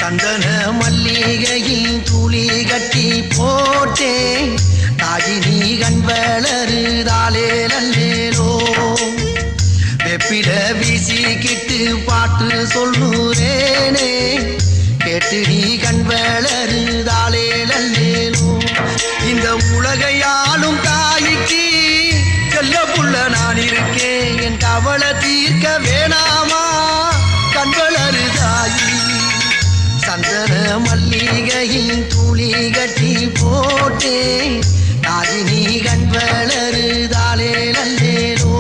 சந்தன மல்லிகையில் துளி கட்டி போட்டே தாயினி கண் வளருதாலே நல்லேலோ வெப்பில வீசிக்கிட்டு பாட்டு சொல்லுறேனே கேட்டு நீ கண் வளருதாலே நல்லேலோ இந்த உலகையாலும் தாய்க்கு செல்ல புள்ள நான் இருக்கேன் என் கவலை தீர்க்க வேணாமா கண் வளருதாயி சந்தன மல்லிகையில் துளி கட்டி போட்டே தாயினி கண் வளருதாலே நல்லேலோ